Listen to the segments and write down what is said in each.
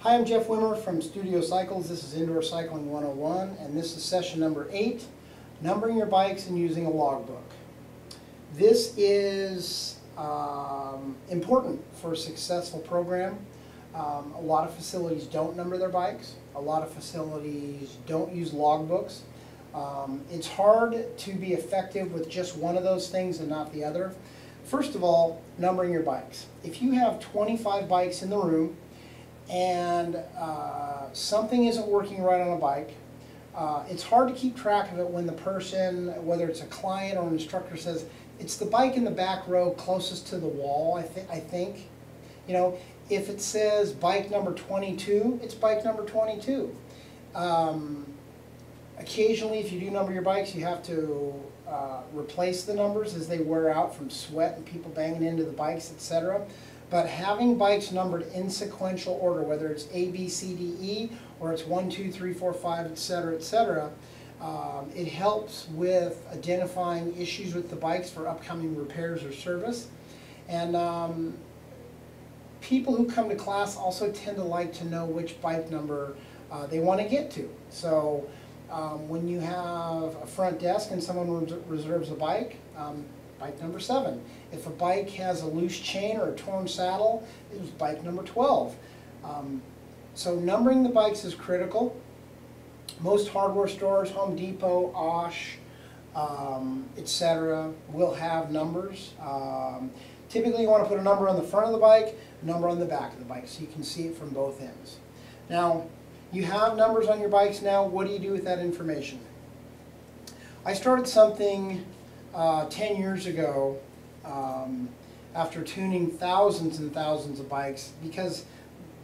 Hi, I'm Jeff Wimmer from Studio Cycles. This is Indoor Cycling 101, and this is session number 8, numbering your bikes and using a logbook. This is important for a successful program. A lot of facilities don't number their bikes. A lot of facilities don't use logbooks. It's hard to be effective with just one of those things and not the other. First of all, numbering your bikes. If you have 25 bikes in the room and something isn't working right on a bike, it's hard to keep track of it when the person, whether it's a client or an instructor, says, it's the bike in the back row closest to the wall, I think. You know, if it says bike number 22, it's bike number 22. Occasionally, if you do number your bikes, you have to replace the numbers as they wear out from sweat and people banging into the bikes, etc. But having bikes numbered in sequential order, whether it's A, B, C, D, E, or it's 1, 2, 3, 4, 5, etc., etc., it helps with identifying issues with the bikes for upcoming repairs or service. And people who come to class also tend to like to know which bike number they want to get to. So when you have a front desk and someone reserves a bike, bike number 7. If a bike has a loose chain or a torn saddle, it was bike number 12. So numbering the bikes is critical. Most hardware stores, Home Depot, Osh, etc., will have numbers. Typically you want to put a number on the front of the bike, a number on the back of the bike, so you can see it from both ends. Now, you have numbers on your bikes now. What do you do with that information? I started something 10 years ago after tuning thousands and thousands of bikes, because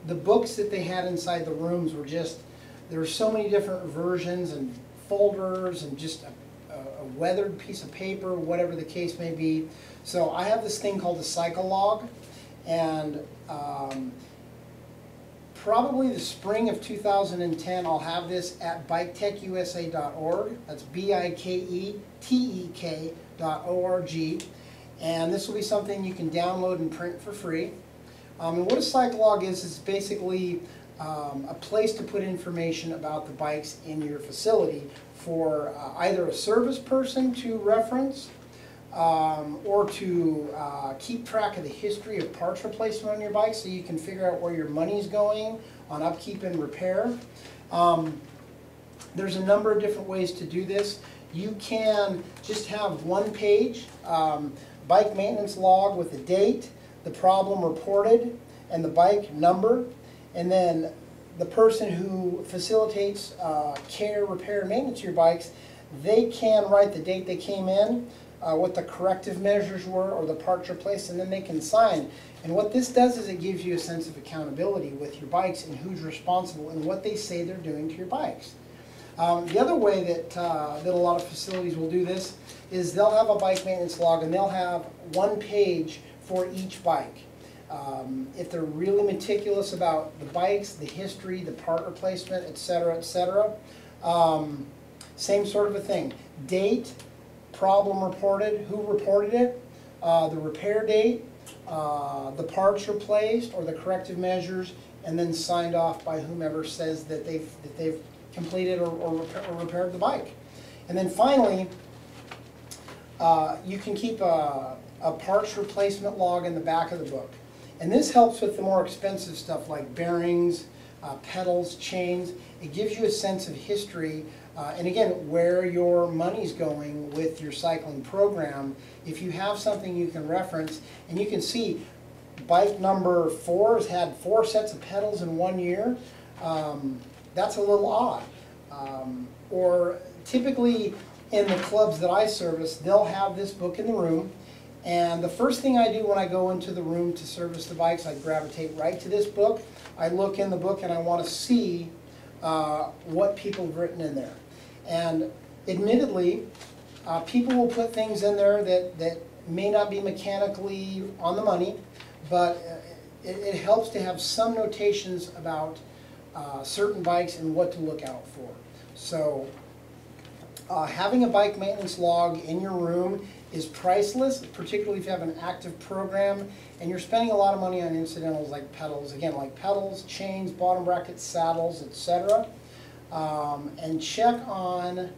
the books that they had inside the rooms were just, there were so many different versions and folders and just a weathered piece of paper, whatever the case may be. So I have this thing called a cycle log, and probably the spring of 2010, I'll have this at biketechusa.org. That's biketek.org. And this will be something you can download and print for free. And what a cycle log is basically a place to put information about the bikes in your facility for either a service person to reference or to keep track of the history of parts replacement on your bike so you can figure out where your money's going on upkeep and repair. There's a number of different ways to do this. You can just have one page, bike maintenance log with the date, the problem reported, and the bike number, and then the person who facilitates care, repair, and maintenance of your bikes, they can write the date they came in, what the corrective measures were or the parts replaced, and then they can sign. And what this does is it gives you a sense of accountability with your bikes and who's responsible and what they say they're doing to your bikes. The other way that a lot of facilities will do this is they'll have a bike maintenance log and they'll have one page for each bike. If they're really meticulous about the bikes, the history, the part replacement, etc., etc., same sort of a thing. Date, problem reported, who reported it, the repair date, the parts replaced or the corrective measures, and then signed off by whomever says that they've completed or repaired the bike. And then finally, you can keep a parts replacement log in the back of the book. And this helps with the more expensive stuff like bearings, pedals, chains. It gives you a sense of history and again, where your money's going with your cycling program. If you have something you can reference, and you can see bike number 4 has had 4 sets of pedals in 1 year, that's a little odd. Or typically in the clubs that I service, they'll have this book in the room, and the first thing I do when I go into the room to service the bikes, I gravitate right to this book. I look in the book and I want to see what people have written in there. And admittedly, people will put things in there that may not be mechanically on the money, but it helps to have some notations about certain bikes and what to look out for. So having a bike maintenance log in your room is priceless, particularly if you have an active program and you're spending a lot of money on incidentals like pedals, again, like pedals, chains, bottom brackets, saddles, etc. And check on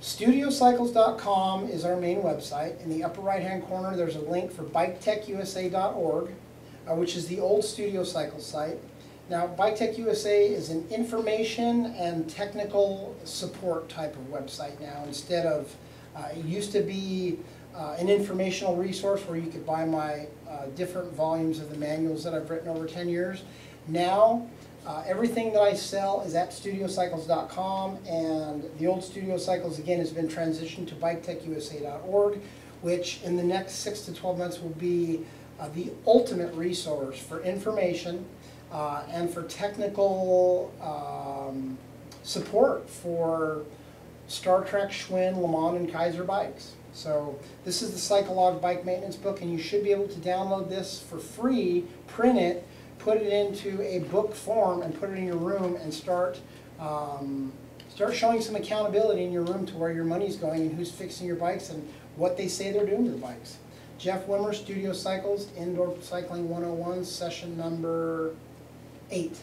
studiocycles.com is our main website. In the upper right-hand corner, there's a link for biketechusa.org, which is the old Studio Cycles site. Now, Bike Tech USA is an information and technical support type of website now. Instead of, it used to be an informational resource where you could buy my different volumes of the manuals that I've written over 10 years. Now, everything that I sell is at studiocycles.com, and the old Studio Cycles, again, has been transitioned to biketechusa.org, which in the next 6 to 12 months will be the ultimate resource for information and for technical support for Star Trek, Schwinn, Le Mans, and Kaiser bikes. So this is the Cyclelog Bike Maintenance Book, and you should be able to download this for free, print it, put it into a book form, and put it in your room, and start showing some accountability in your room to where your money's going and who's fixing your bikes and what they say they're doing to the bikes. Jeff Wimmer, Studio Cycles, Indoor Cycling 101, session number 8.